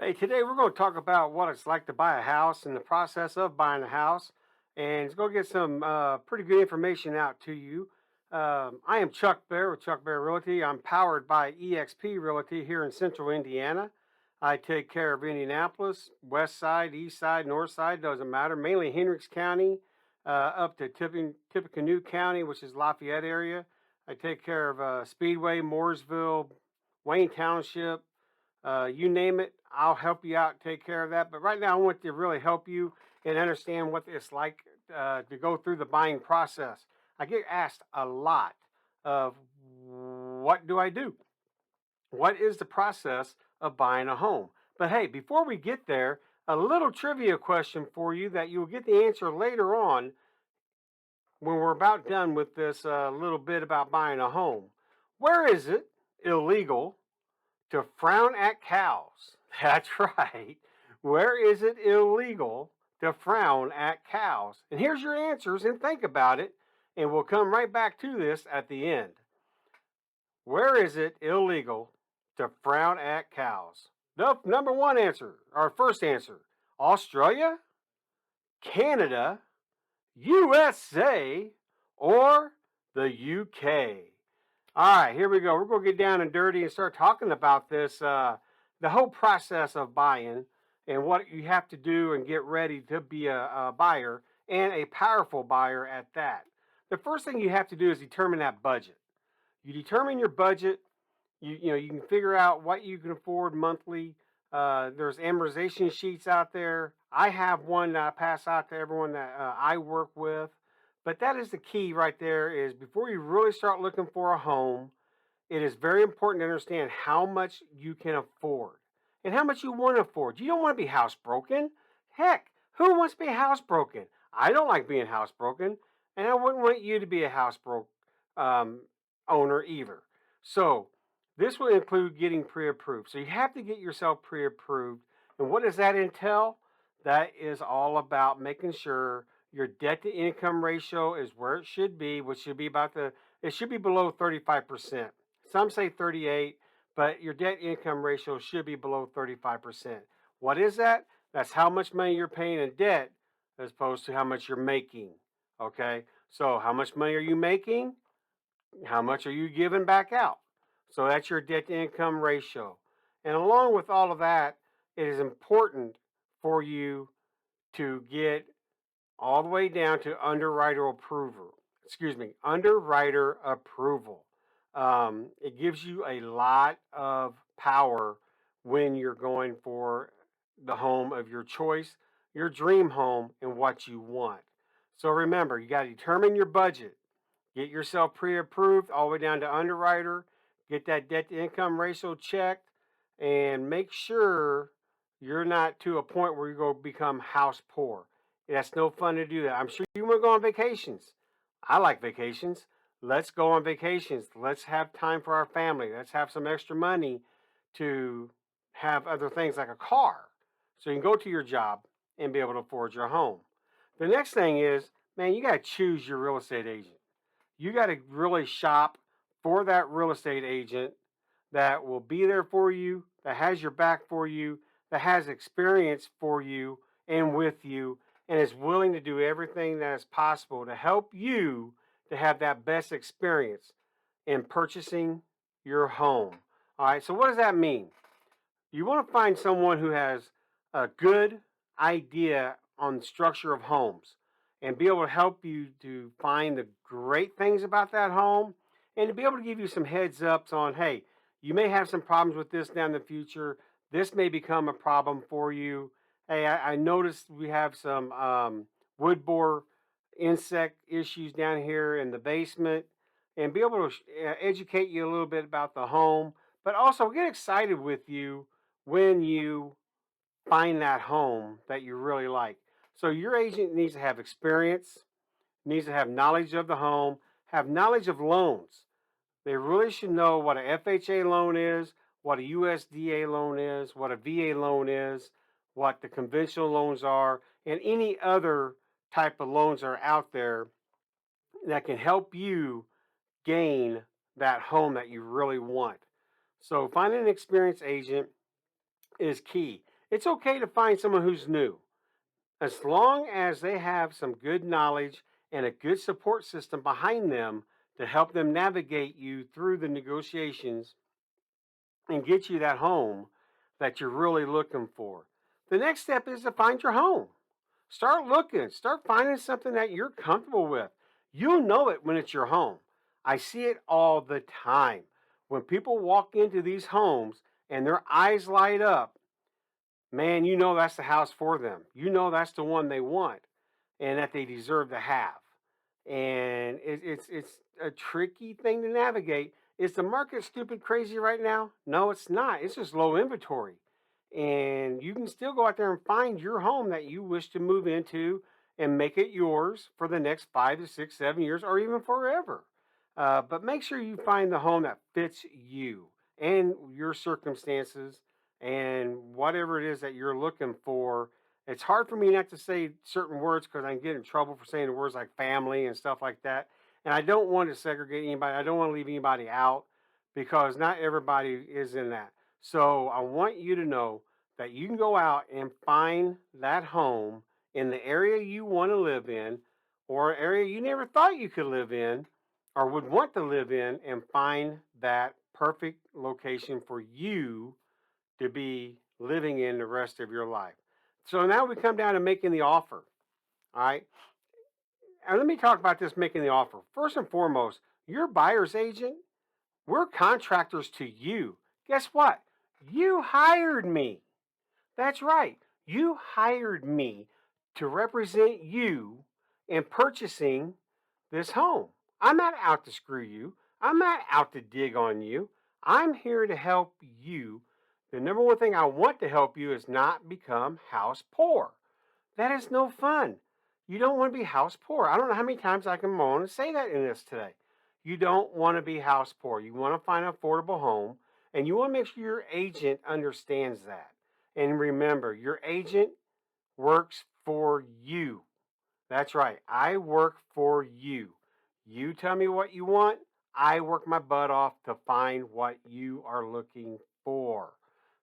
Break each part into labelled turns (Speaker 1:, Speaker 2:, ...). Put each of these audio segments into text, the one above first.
Speaker 1: Hey, today we're going to talk about what it's like to buy a house and the process of buying a house. And it's going to get some pretty good information out to you. I am Chuck Bear with Chuck Bear Realty. I'm powered by EXP Realty here in central Indiana. I take care of Indianapolis, west side, east side, north side, doesn't matter, mainly Hendricks County up to Tippecanoe County, which is Lafayette area. I take care of Speedway, Mooresville, Wayne Township, you name it, I'll help you out, take care of that. But right now, I want to really help you and understand what it's like to go through the buying process. I get asked a lot of what do I do? What is the process of buying a home? But hey, before we get there, a little trivia question for you that you'll get the answer later on when we're about done with this little bit about buying a home. Where is it illegal to frown at cows? That's right. Where is it illegal to frown at cows? And here's your answers and think about it. And we'll come right back to this at the end. Where is it illegal to frown at cows? The number one answer, our first answer, Australia, Canada, USA, or the UK. All right, here we go. We're going to get down and dirty and start talking about this, the whole process of buying and what you have to do and get ready to be a buyer and a powerful buyer at that. The first thing you have to do is determine that budget. You determine your budget. You can figure out what you can afford monthly. There's amortization sheets out there. I have one that I pass out to everyone that I work with. But that is the key right there is before you really start looking for a home, it is very important to understand how much you can afford and how much you want to afford. You don't want to be housebroken. Heck, who wants to be housebroken? I don't like being housebroken, and I wouldn't want you to be a housebroke um, owner either. So this will include getting pre-approved. So you have to get yourself pre-approved. And what does that entail? That is all about making sure your debt to income ratio is where it should be, which should be it should be below 35%. Some say 38, but your debt income ratio should be below 35%. What is that? That's how much money you're paying in debt as opposed to how much you're making. Okay? So, how much money are you making? How much are you giving back out? So, that's your debt to income ratio. And along with all of that, it is important for you to get all the way down to underwriter approval. Excuse me, underwriter approval. It gives you a lot of power when you're going for the home of your choice, your dream home, and what you want. So remember, you got to determine your budget, get yourself pre approved all the way down to underwriter, get that debt to income ratio checked, and make sure you're not to a point where you're going to become house poor. That's no fun to do that. I'm sure you want to go on vacations. I like vacations. Let's go on vacations. Let's have time for our family. Let's have some extra money to have other things like a car so you can go to your job and be able to afford your home. The next thing is, man, you got to choose your real estate agent. You got to really shop for that real estate agent that will be there for you, that has your back for you, that has experience for you and with you, and is willing to do everything that is possible to help you to have that best experience in purchasing your home. All right, so what does that mean? You want to find someone who has a good idea on the structure of homes and be able to help you to find the great things about that home and to be able to give you some heads ups on, hey, you may have some problems with this down the future. This may become a problem for you. Hey, I noticed we have some wood borer insect issues down here in the basement and be able to educate you a little bit about the home, but also get excited with you when you find that home that you really like. So your agent needs to have experience, needs to have knowledge of the home, have knowledge of loans. They really should know what a FHA loan is, what a USDA loan is, what a VA loan is, what the conventional loans are, and any other type of loans are out there that can help you gain that home that you really want. So finding an experienced agent is key. It's okay to find someone who's new, as long as they have some good knowledge and a good support system behind them to help them navigate you through the negotiations and get you that home that you're really looking for. The next step is to find your home. Start looking, start finding something that you're comfortable with. You'll know it when it's your home. I see it all the time. When people walk into these homes and their eyes light up, man, you know that's the house for them. You know that's the one they want and that they deserve to have. And it's a tricky thing to navigate. Is the market stupid crazy right now? No, it's not. It's just low inventory. And you can still go out there and find your home that you wish to move into and make it yours for the next 5 to 6, 7 years or even forever. But make sure you find the home that fits you and your circumstances and whatever it is that you're looking for. It's hard for me not to say certain words because I can get in trouble for saying words like family and stuff like that. And I don't want to segregate anybody. I don't want to leave anybody out because not everybody is in that. So I want you to know that you can go out and find that home in the area you want to live in or an area you never thought you could live in or would want to live in and find that perfect location for you to be living in the rest of your life. So now we come down to making the offer. All right. And let me talk about this making the offer. First and foremost, your buyer's agent, we're contractors to you. Guess what? You hired me. That's right. You hired me to represent you in purchasing this home. I'm not out to screw you. I'm not out to dig on you. I'm here to help you. The number one thing I want to help you is not become house poor. That is no fun. You don't want to be house poor. I don't know how many times I can want to say that in this today. You don't want to be house poor. You want to find an affordable home and you want to make sure your agent understands that. And remember, your agent works for you. That's right. I work for you. You tell me what you want. I work my butt off to find what you are looking for.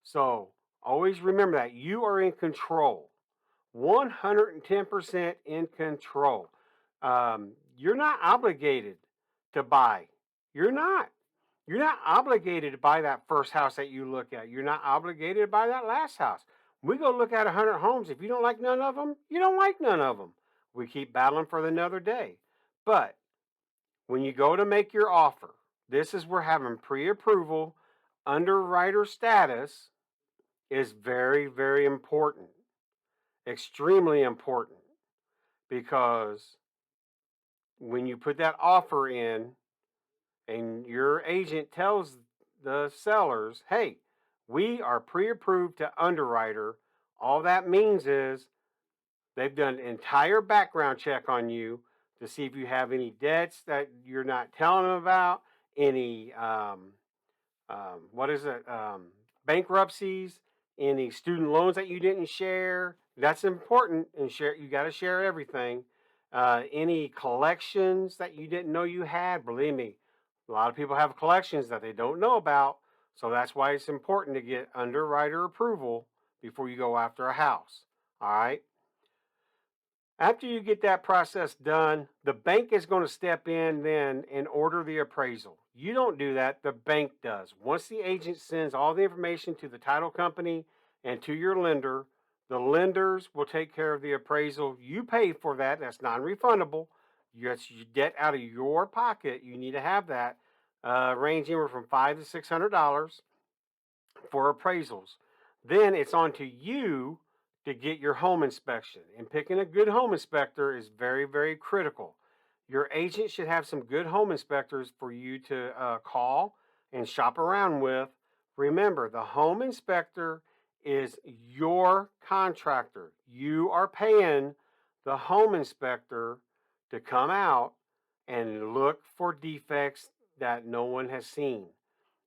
Speaker 1: So always remember that you are in control. 110% in control. You're not obligated to buy. You're not. You're not obligated to buy that first house that you look at. You're not obligated to buy that last house. We go look at 100 homes. If you don't like none of them, you don't like none of them. We keep battling for another day. But when you go to make your offer, this is where having pre approval, underwriter status is very, very important. Extremely important because when you put that offer in and your agent tells the sellers, hey, we are pre approved to underwriter, all that means is they've done an entire background check on you to see if you have any debts that you're not telling them about, any what is it, bankruptcies, any student loans that you didn't share. That's important, and share. You got to share everything. Any collections that you didn't know you had. Believe me, a lot of people have collections that they don't know about. So that's why it's important to get underwriter approval before you go after a house. All right. After you get that process done, the bank is going to step in then and order the appraisal. You don't do that, the bank does. Once the agent sends all the information to the title company and to your lender, the lenders will take care of the appraisal. You pay for that, that's non refundable. That's debt out of your pocket. You need to have that, ranging from $500 to $600 for appraisals. Then it's on to you to get your home inspection. And picking a good home inspector is very, very critical. Your agent should have some good home inspectors for you to call and shop around with. Remember, the home inspector is your contractor. You are paying the home inspector to come out and look for defects that no one has seen.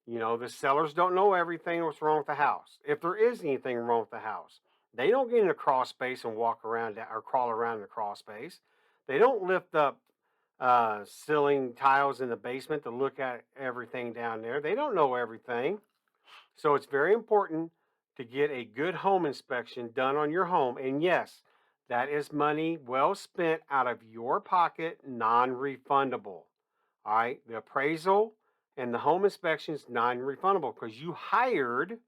Speaker 1: You know, the sellers don't know everything what's wrong with the house. If there is anything wrong with the house, they don't get in a crawl space and walk around or crawl around in the crawl space. They don't lift up ceiling tiles in the basement to look at everything down there. They don't know everything. So it's very important to get a good home inspection done on your home. And yes, that is money well spent out of your pocket, non-refundable. All right, the appraisal and the home inspection is non-refundable because you hired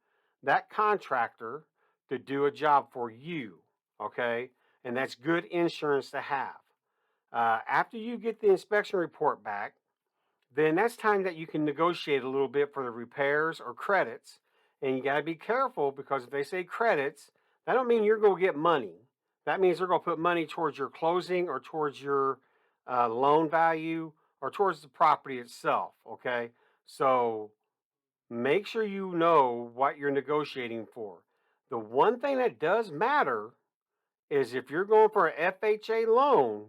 Speaker 1: that contractor to do a job for you. Okay, and that's good insurance to have. After you get the inspection report back, then that's time that you can negotiate a little bit for the repairs or credits. And you got to be careful because if they say credits, that don't mean you're going to get money. That means they're going to put money towards your closing or towards your loan value or towards the property itself. Okay. So make sure you know what you're negotiating for. The one thing that does matter is if you're going for an FHA loan,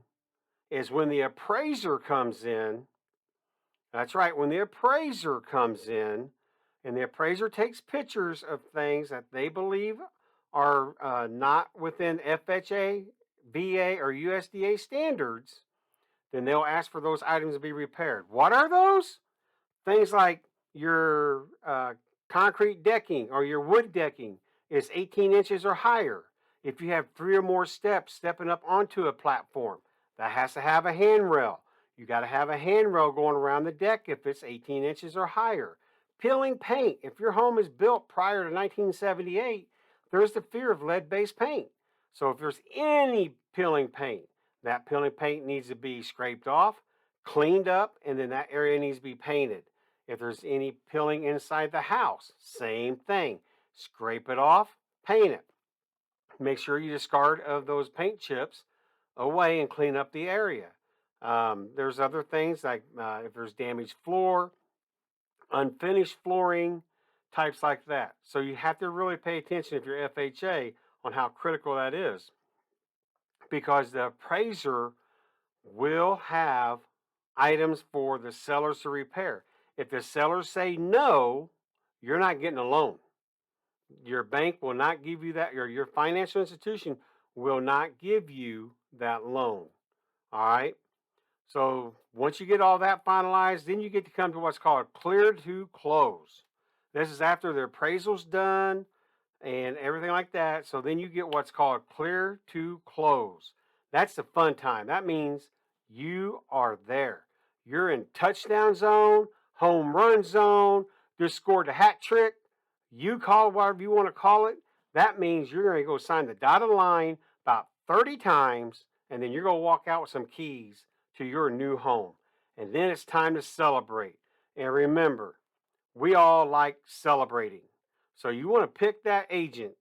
Speaker 1: is when the appraiser comes in. That's right. When the appraiser comes in and the appraiser takes pictures of things that they believe are not within FHA, VA, or USDA standards, then they'll ask for those items to be repaired. What are those? Things like your concrete decking or your wood decking is 18 inches or higher. If you have 3 or more steps stepping up onto a platform, that has to have a handrail. You got to have a handrail going around the deck if it's 18 inches or higher. Peeling paint. If your home is built prior to 1978, there's the fear of lead-based paint. So if there's any peeling paint, that peeling paint needs to be scraped off, cleaned up, and then that area needs to be painted. If there's any peeling inside the house, same thing. Scrape it off, paint it. Make sure you discard of those paint chips away and clean up the area. There's other things like if there's damaged floor, unfinished flooring, types like that. So you have to really pay attention if you're FHA on how critical that is because the appraiser will have items for the sellers to repair. If the sellers say no, you're not getting a loan. Your bank will not give you that, or your financial institution will not give you that loan. All right. So once you get all that finalized, then you get to come to what's called clear to close. This is after the appraisal's done and everything like that. So then you get what's called clear to close. That's the fun time. That means you are there. You're in touchdown zone, home run zone, just scored a hat trick. You call it whatever you want to call it. That means you're going to go sign the dotted line about 30 times, and then you're going to walk out with some keys to your new home. And then it's time to celebrate. And remember, we all like celebrating. So you want to pick that agent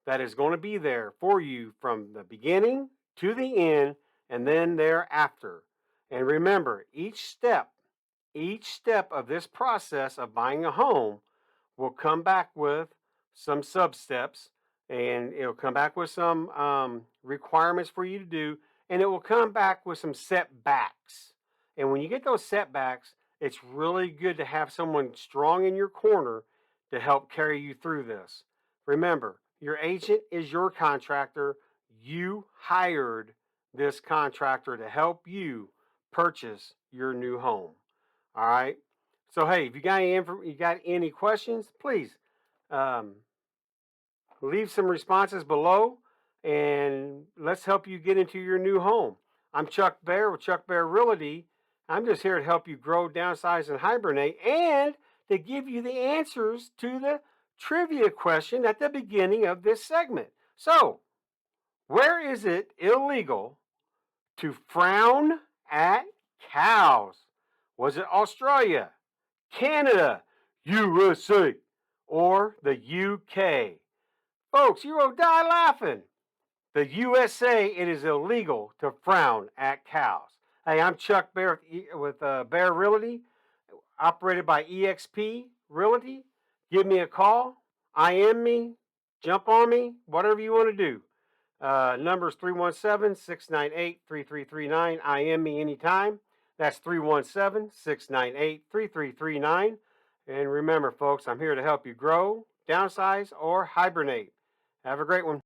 Speaker 1: that is going to be there for you from the beginning to the end and then thereafter. And remember, each step of this process of buying a home will come back with some sub steps and it'll come back with some requirements for you to do, and it will come back with some setbacks. And when you get those setbacks, it's really good to have someone strong in your corner to help carry you through this. Remember, your agent is your contractor. You hired this contractor to help you purchase your new home. All right. So hey, if you got any questions, please um, leave some responses below, and let's help you get into your new home. I'm Chuck Bear with Chuck Bear Realty. I'm just here to help you grow, downsize, and hibernate, and to give you the answers to the trivia question at the beginning of this segment. So, where is it illegal to frown at cows? Was it Australia, Canada, USA, or the UK? Folks, you will die laughing. The USA, it is illegal to frown at cows. Hey, I'm Chuck Bear with Bear Realty, operated by EXP Realty. Give me a call, IM me, jump on me, whatever you want to do. Number is 317-698-3339. IM me anytime. That's 317-698-3339. And remember, folks, I'm here to help you grow, downsize, or hibernate. Have a great one.